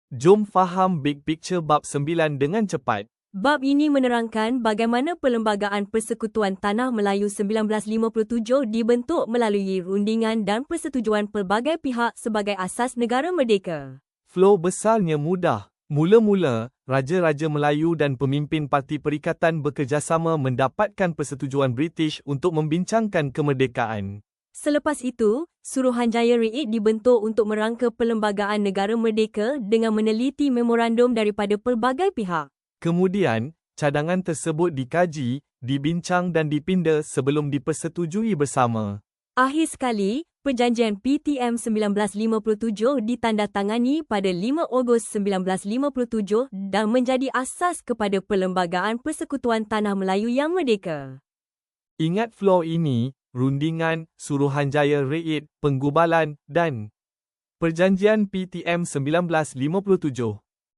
Jom faham big picture bab 9 dengan cepat. Bab ini menerangkan bagaimana Perlembagaan Persekutuan Tanah Melayu 1957 dibentuk melalui rundingan dan persetujuan pelbagai pihak sebagai asas negara merdeka. Flow besarnya mudah. Mula-mula, Raja-Raja Melayu dan pemimpin Parti Perikatan bekerjasama mendapatkan persetujuan British untuk membincangkan kemerdekaan. Selepas itu, Suruhanjaya Reid dibentuk untuk merangka Perlembagaan Negara Merdeka dengan meneliti memorandum daripada pelbagai pihak. Kemudian, cadangan tersebut dikaji, dibincang dan dipinda sebelum dipersetujui bersama. Akhir sekali, Perjanjian PTM 1957 ditandatangani pada 5 Ogos 1957 dan menjadi asas kepada Perlembagaan Persekutuan Tanah Melayu yang merdeka. Ingat flow ini, rundingan, Suruhanjaya Reid, penggubalan dan Perjanjian PTM 1957.